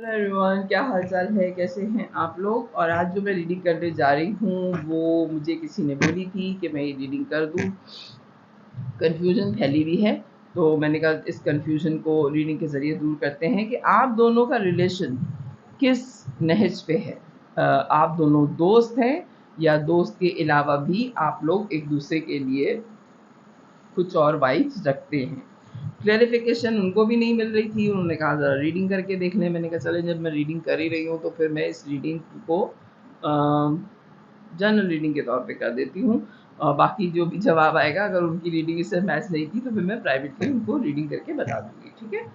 Everyone, क्या हाल चाल है, कैसे हैं आप लोग। और आज जो मैं रीडिंग करने जा रही हूँ वो मुझे किसी ने बोली थी कि मैं ये रीडिंग कर दूँ। कन्फ्यूजन फैली हुई है तो मैंने कहा इस कन्फ्यूजन को रीडिंग के ज़रिए दूर करते हैं कि आप दोनों का रिलेशन किस नहज पे है। आप दोनों दोस्त हैं या दोस्त के अलावा भी आप लोग एक दूसरे के लिए कुछ और वाइब्स रखते हैं। क्लैरिफिकेशन उनको भी नहीं मिल रही थी, उन्होंने कहा ज़रा रीडिंग करके देख लें। मैंने कहा चले, जब मैं रीडिंग कर ही रही हूँ तो फिर मैं इस रीडिंग को जनरल रीडिंग के तौर पे कर देती हूँ। बाकी जो भी जवाब आएगा, अगर उनकी रीडिंग इससे मैच नहीं थी तो फिर मैं प्राइवेटली उनको रीडिंग करके बता दूँगी, ठीक है।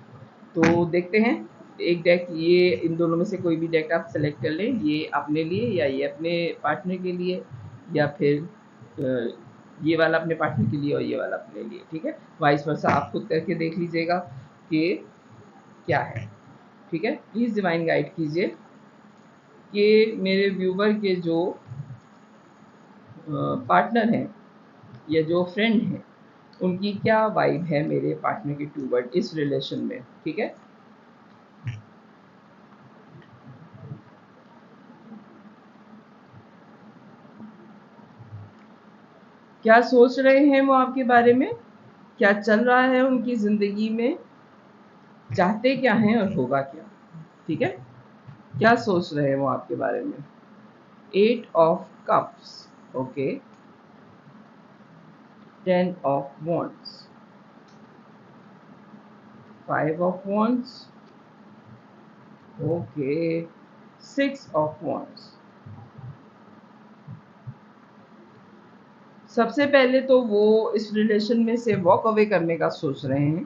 तो देखते हैं, एक डेक ये, इन दोनों में से कोई भी डेक आप सेलेक्ट कर लें, ये अपने लिए या ये अपने पार्टनर के लिए, या फिर ये वाला अपने पार्टनर के लिए और ये वाला अपने लिए, ठीक है। वाइस वर्सा आप खुद करके देख लीजिएगा कि क्या है, ठीक है। प्लीज़ डिवाइन गाइड कीजिए कि मेरे व्यूवर के जो पार्टनर हैं या जो फ्रेंड हैं, उनकी क्या वाइब है मेरे पार्टनर के टूवर्ड इस रिलेशन में, ठीक है। क्या सोच रहे हैं वो आपके बारे में, क्या चल रहा है उनकी ज़िंदगी में, चाहते क्या हैं और होगा क्या, ठीक है। क्या सोच रहे हैं वो आपके बारे में। 8 of cups, okay. 10 of wands, 5 of wands, okay. 6 of wands। सबसे पहले तो वो इस रिलेशन में से वॉक अवे करने का सोच रहे हैं।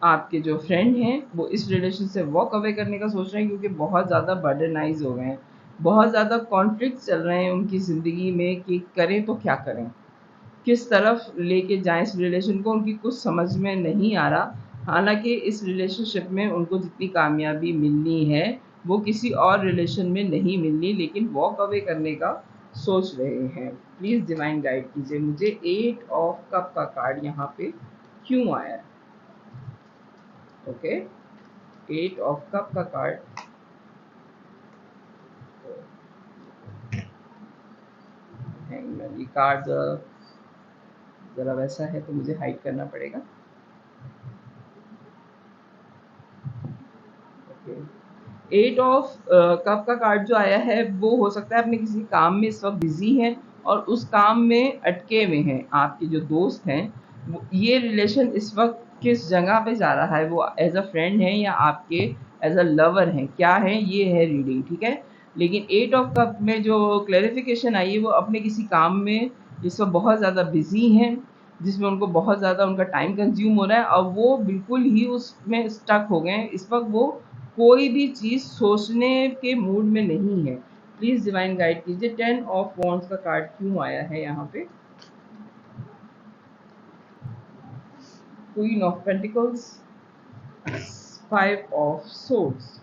आपके जो फ्रेंड हैं वो इस रिलेशन से वॉक अवे करने का सोच रहे हैं, क्योंकि बहुत ज़्यादा बर्डनाइज हो गए हैं, बहुत ज़्यादा कॉन्फ्लिक्ट चल रहे हैं उनकी ज़िंदगी में कि करें तो क्या करें, किस तरफ लेके जाएं इस रिलेशन को, उनकी कुछ समझ में नहीं आ रहा। हालांकि इस रिलेशनशिप में उनको जितनी कामयाबी मिलनी है वो किसी और रिलेशन में नहीं मिलनी, लेकिन वॉक अवे करने का सोच रहे हैं। प्लीज़ डिवाइन गाइड कीजिए मुझे 8 ऑफ कप का कार्ड यहाँ पे क्यों आया है, ओके। 8 ऑफ कप का कार्ड, ये कार्ड ज़रा वैसा है तो मुझे हाइड करना पड़ेगा, ओके। 8 ऑफ कप का कार्ड जो आया है वो हो सकता है अपने किसी काम में इस वक्त बिजी हैं और उस काम में अटके हुए हैं। आपके जो दोस्त हैं ये रिलेशन इस वक्त किस जगह पे जा रहा है, वो एज अ फ्रेंड है या आपके एज अ लवर हैं, क्या है, ये है रीडिंग, ठीक है। लेकिन 8 ऑफ कप में जो क्लैरिफिकेशन आई है वो अपने किसी काम में इस वक्त बहुत ज़्यादा बिजी हैं, जिसमें उनको बहुत ज़्यादा उनका टाइम कंज्यूम हो रहा है और वो बिल्कुल ही उसमें स्टक हो गए हैं। इस वक्त वो कोई भी चीज़ सोचने के मूड में नहीं है। प्लीज़ डिवाइन गाइड कीजिए 10 ऑफ वॉन्ड्स का कार्ड क्यों आया है यहाँ पे। Queen of pentacles, 5 of swords,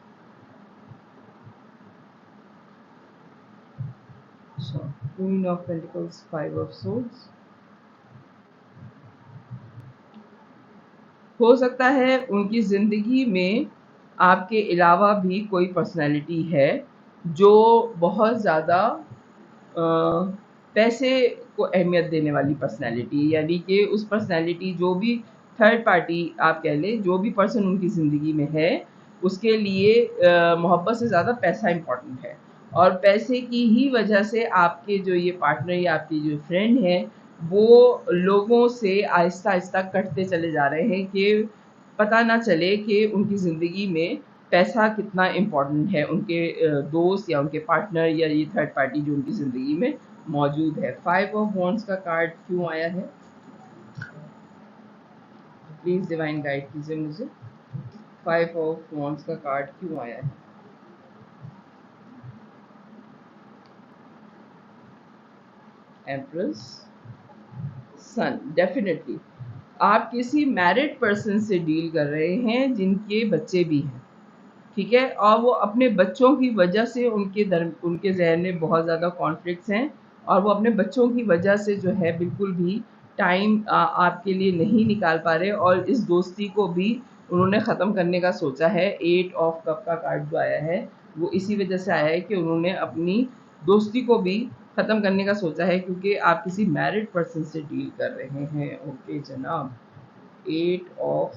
queen of pentacles, 5 of swords. हो सकता है उनकी ज़िंदगी में आपके अलावा भी कोई पर्सनैलिटी है जो बहुत ज़्यादा पैसे को अहमियत देने वाली पर्सनैलिटी, यानी कि उस पर्सनैलिटी जो भी थर्ड पार्टी आप कह लें, जो भी पर्सन उनकी ज़िंदगी में है उसके लिए मोहब्बत से ज़्यादा पैसा इम्पॉर्टेंट है। और पैसे की ही वजह से आपके जो ये पार्टनर या आपकी जो फ्रेंड है वो लोगों से आहिस्ता आहिस्ता कटते चले जा रहे हैं कि पता ना चले कि उनकी ज़िंदगी में पैसा कितना इम्पोर्टेंट है, उनके दोस्त या उनके पार्टनर या ये थर्ड पार्टी जो उनकी ज़िंदगी में मौजूद है। 5 ऑफ वॉन्ड्स का कार्ड क्यों आया है, प्लीज़ डिवाइन गाइड कीजिए मुझे। 5 ऑफ वॉन्ड्स का कार्ड क्यों आया है। एम्प्रेस, सन, डेफिनेटली आप किसी मैरिड पर्सन से डील कर रहे हैं जिनके बच्चे भी हैं, ठीक है। और वो अपने बच्चों की वजह से उनके जहन में बहुत ज़्यादा कॉन्फ्लिक्ट्स हैं और वो अपने बच्चों की वजह से जो है बिल्कुल भी टाइम आपके लिए नहीं निकाल पा रहे और इस दोस्ती को भी उन्होंने ख़त्म करने का सोचा है। 8 ऑफ कप का कार्ड जो आया है वो इसी वजह से आया है कि उन्होंने अपनी दोस्ती को भी ख़त्म करने का सोचा है, क्योंकि आप किसी मैरिड पर्सन से डील कर रहे हैं। ओके जनाब, 8 ऑफ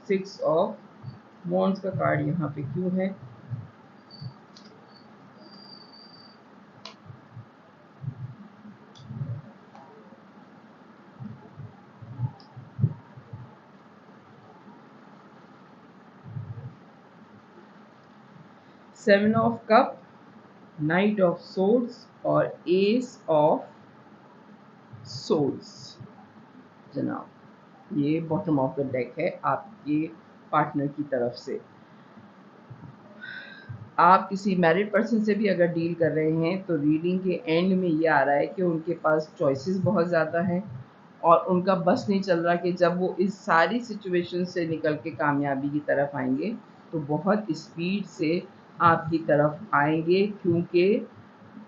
6 ऑफ वॉन्ड्स का कार्ड यहाँ पे क्यों है? Seven of cup, night of swords और एस ऑफ सोर्ड्स। जनाब ये बॉटम ऑफ द डेक है आपके पार्टनर की तरफ से। आप किसी मैरिड पर्सन से भी अगर डील कर रहे हैं तो रीडिंग के एंड में ये आ रहा है कि उनके पास चॉइसेस बहुत ज़्यादा हैं और उनका बस नहीं चल रहा कि जब वो इस सारी सिचुएशन से निकल के कामयाबी की तरफ आएंगे तो बहुत स्पीड से आपकी तरफ आएंगे, क्योंकि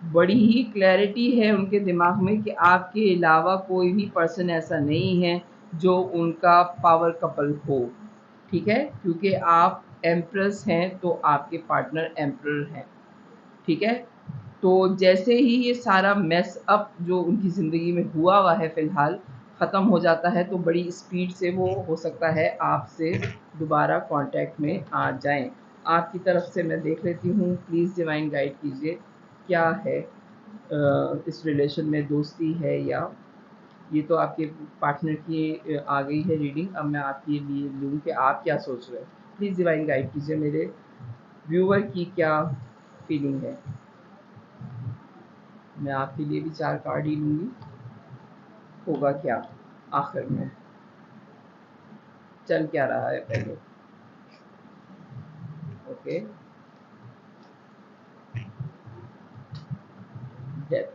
बड़ी ही क्लैरिटी है उनके दिमाग में कि आपके अलावा कोई भी पर्सन ऐसा नहीं है जो उनका पावर कपल हो। ठीक है, क्योंकि आप एम्प्रेस हैं तो आपके पार्टनर एम्परर हैं। ठीक है, तो जैसे ही ये सारा मेस अप जो उनकी ज़िंदगी में हुआ है फ़िलहाल ख़त्म हो जाता है तो बड़ी स्पीड से वो हो सकता है आपसे दोबारा कांटेक्ट में आ जाएं। आपकी तरफ से मैं देख लेती हूँ, प्लीज़ डिवाइन गाइड कीजिए क्या है इस रिलेशन में, दोस्ती है या ये तो आपके पार्टनर की आ गई है रीडिंग। अब मैं आपके लिए लूँ कि आप क्या सोच रहे हैं। प्लीज़ डिवाइन गाइड कीजिए मेरे व्यूअर की क्या फीलिंग है। मैं आपके लिए भी 4 कार्ड ही लूँगी, होगा क्या आखिर में, चल क्या रहा है पहले। Okay, death.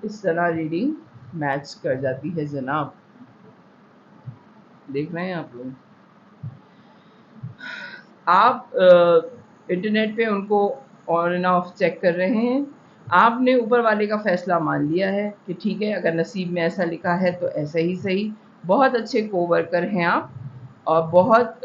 इस तरह रीडिंग मैच कर जाती है जनाब, देख रहे हैं आप लोग। आप इंटरनेट पे उनको ऑन एंड ऑफ चेक कर रहे हैं। आपने ऊपर वाले का फ़ैसला मान लिया है कि ठीक है, अगर नसीब में ऐसा लिखा है तो ऐसा ही सही। बहुत अच्छे कोवर्कर हैं आप और बहुत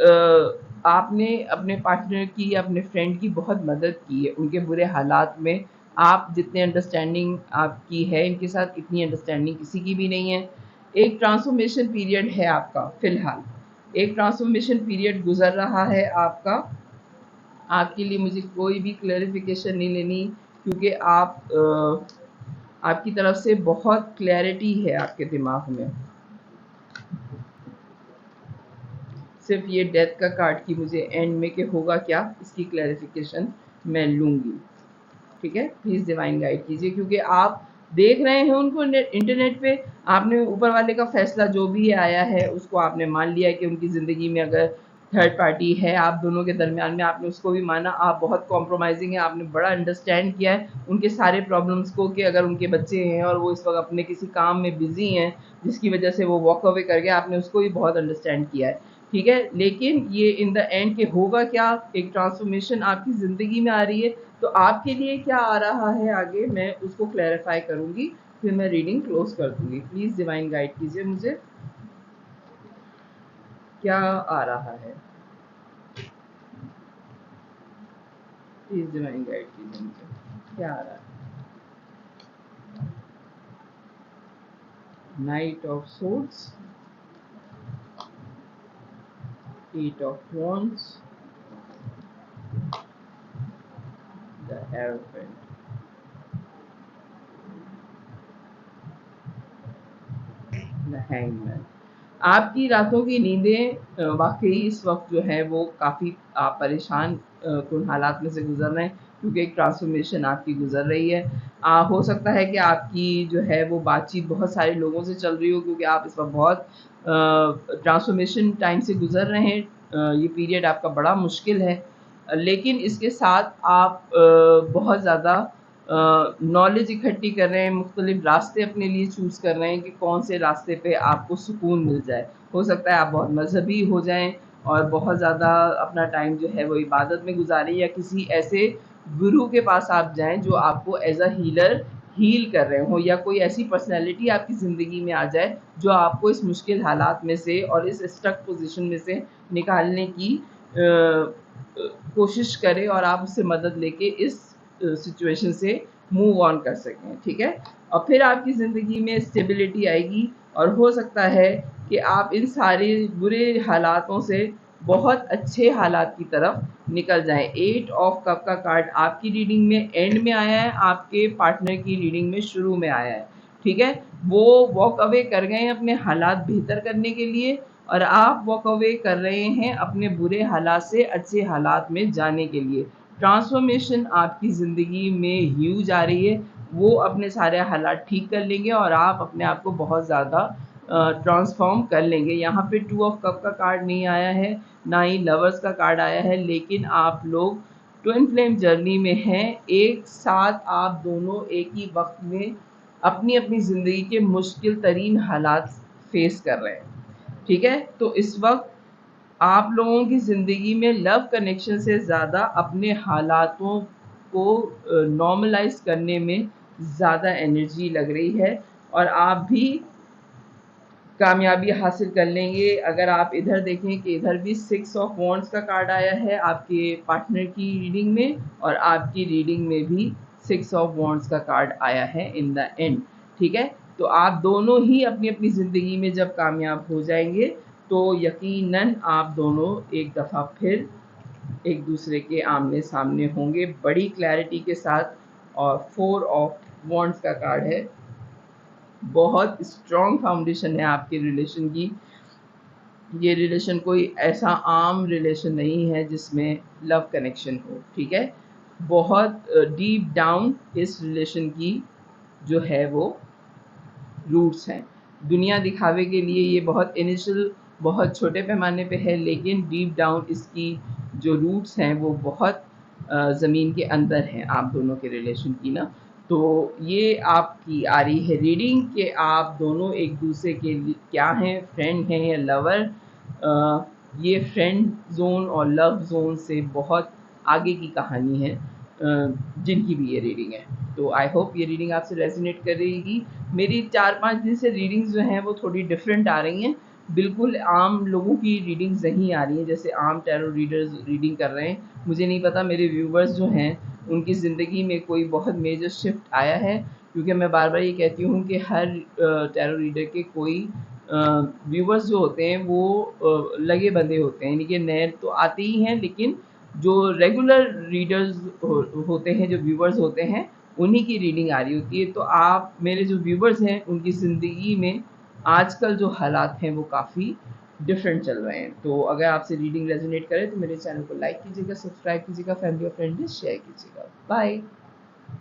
आपने अपने पार्टनर की या अपने फ्रेंड की बहुत मदद की है उनके बुरे हालात में। आप जितने अंडरस्टैंडिंग आपकी है इनके साथ, इतनी अंडरस्टैंडिंग किसी की भी नहीं है। एक ट्रांसफॉर्मेशन पीरियड है आपका फ़िलहाल, एक ट्रांसफॉर्मेशन पीरियड गुजर रहा है आपका। आपके लिए मुझे कोई भी क्लैरिफिकेशन नहीं लेनी, क्योंकि आपकी तरफ से बहुत क्लैरिटी है आपके दिमाग में। सिर्फ ये डेथ का कार्ड की मुझे एंड में कि होगा क्या इसकी क्लैरिफिकेशन मैं लूँगी। ठीक है, प्लीज़ डिवाइन गाइड कीजिए, क्योंकि आप देख रहे हैं उनको इंटरनेट पे। आपने ऊपर वाले का फैसला जो भी आया है उसको आपने मान लिया है कि उनकी ज़िंदगी में अगर थर्ड पार्टी है आप दोनों के दरमियान में, आपने उसको भी माना। आप बहुत कॉम्प्रोमाइजिंग है, आपने बड़ा अंडरस्टैंड किया है उनके सारे प्रॉब्लम्स को कि अगर उनके बच्चे हैं और वो इस वक्त अपने किसी काम में बिजी हैं जिसकी वजह से वो वॉक अवे कर गए, आपने उसको भी बहुत अंडरस्टैंड किया है। ठीक है, लेकिन ये इन द एंड के होगा क्या, एक ट्रांसफॉर्मेशन आपकी ज़िंदगी में आ रही है, तो आपके लिए क्या आ रहा है आगे मैं उसको क्लैरिफाई करूँगी, फिर मैं रीडिंग क्लोज कर दूँगी। प्लीज़ डिवाइन गाइड कीजिए मुझे क्या आ रहा है। प्लीज़ डिवाइन गाइड कीजिए मुझे क्या आ रहा है। Night of swords, 8 of wands, the Hierophant, the Hangman। आपकी रातों की नींदें वाकई इस वक्त जो है वो काफ़ी आप परेशान कुन हालात में से गुजर रहे हैं, क्योंकि एक ट्रांसफॉर्मेशन आपकी गुजर रही है। हो सकता है कि आपकी जो है वो बातचीत बहुत सारे लोगों से चल रही हो, क्योंकि आप इस वक्त बहुत ट्रांसफॉर्मेशन टाइम से गुजर रहे हैं। ये पीरियड आपका बड़ा मुश्किल है, लेकिन इसके साथ आप बहुत ज़्यादा नॉलेज इकट्ठी कर रहे हैं, मुख्तलिफ रास्ते अपने लिए चूज़ कर रहे हैं कि कौन से रास्ते पे आपको सुकून मिल जाए। हो सकता है आप बहुत मजहबी हो जाएं और बहुत ज़्यादा अपना टाइम जो है वो इबादत में गुजारें, या किसी ऐसे गुरु के पास आप जाएं जो आपको एज अ हीलर हील कर रहे हो, या कोई ऐसी पर्सनैलिटी आपकी ज़िंदगी में आ जाए जो आपको इस मुश्किल हालात में से और इस स्टक पोजीशन में से निकालने की कोशिश करे और आप उससे मदद लेके इस सिचुएशन से मूव ऑन कर सकें। ठीक है, और फिर आपकी ज़िंदगी में स्टेबिलिटी आएगी और हो सकता है कि आप इन सारे बुरे हालातों से बहुत अच्छे हालात की तरफ निकल जाएं। 8 ऑफ कप का कार्ड आपकी रीडिंग में एंड में आया है, आपके पार्टनर की रीडिंग में शुरू में आया है। ठीक है, वो वॉक अवे कर गए हैं अपने हालात बेहतर करने के लिए, और आप वॉक अवे कर रहे हैं अपने बुरे हालात से अच्छे हालात में जाने के लिए। ट्रांसफॉर्मेशन आपकी ज़िंदगी में ह्यूज आ रही है, वो अपने सारे हालात ठीक कर लेंगे और आप अपने आप को बहुत ज़्यादा ट्रांसफॉर्म कर लेंगे। यहाँ पे 2 ऑफ कप का कार्ड नहीं आया है, ना ही लवर्स का कार्ड आया है, लेकिन आप लोग ट्विन फ्लेम जर्नी में हैं। एक साथ आप दोनों एक ही वक्त में अपनी अपनी ज़िंदगी के मुश्किल तरीन हालात फेस कर रहे हैं। ठीक है, तो इस वक्त आप लोगों की ज़िंदगी में लव कनेक्शन से ज़्यादा अपने हालातों को नॉर्मलाइज करने में ज़्यादा एनर्जी लग रही है, और आप भी कामयाबी हासिल कर लेंगे। अगर आप इधर देखें कि इधर भी 6 ऑफ वॉन्ड्स का कार्ड आया है आपके पार्टनर की रीडिंग में, और आपकी रीडिंग में भी 6 ऑफ वॉन्ड्स का कार्ड आया है इन द एंड। ठीक है, तो आप दोनों ही अपनी अपनी ज़िंदगी में जब कामयाब हो जाएंगे तो यकीनन आप दोनों एक दफ़ा फिर एक दूसरे के आमने सामने होंगे बड़ी क्लैरिटी के साथ। और 4 ऑफ वॉन्ड्स का कार्ड है, बहुत स्ट्रॉन्ग फाउंडेशन है आपके रिलेशन की। ये रिलेशन कोई ऐसा आम रिलेशन नहीं है जिसमें लव कनेक्शन हो। ठीक है, बहुत डीप डाउन इस रिलेशन की जो है वो रूट्स हैं। दुनिया दिखावे के लिए ये बहुत इनिशियल बहुत छोटे पैमाने पे है, लेकिन डीप डाउन इसकी जो रूट्स हैं वो बहुत ज़मीन के अंदर हैं आप दोनों के रिलेशन की ना। तो ये आपकी आ रही है रीडिंग कि आप दोनों एक दूसरे के लिए क्या हैं, फ्रेंड हैं या लवर। ये फ्रेंड जोन और लव जोन से बहुत आगे की कहानी है जिनकी भी ये रीडिंग है। तो आई होप ये रीडिंग आपसे रेजोनेट करेगी। मेरी 4-5 दिन से रीडिंग्स जो हैं वो थोड़ी डिफरेंट आ रही हैं, बिल्कुल आम लोगों की रीडिंग्स नहीं आ रही हैं जैसे आम टैरो रीडर्स रीडिंग कर रहे हैं। मुझे नहीं पता मेरे व्यूवर्स जो हैं उनकी ज़िंदगी में कोई बहुत मेजर शिफ्ट आया है, क्योंकि मैं बार बार ये कहती हूँ कि हर टैरो रीडर के कोई व्यूवर्स जो होते हैं वो लगे बंधे होते हैं, यानी कि नए तो आते ही हैं, लेकिन जो रेगुलर रीडर्स होते हैं, जो व्यूवर्स होते हैं, उन्हीं की रीडिंग आ रही होती है। तो आप मेरे जो व्यूवर्स हैं उनकी ज़िंदगी में आजकल जो हालात हैं वो काफ़ी डिफरेंट चल रहे हैं। तो अगर आपसे रीडिंग रेजोनेट करे तो मेरे चैनल को लाइक कीजिएगा, सब्सक्राइब कीजिएगा, फैमिली और फ्रेंड्स शेयर कीजिएगा। बाय।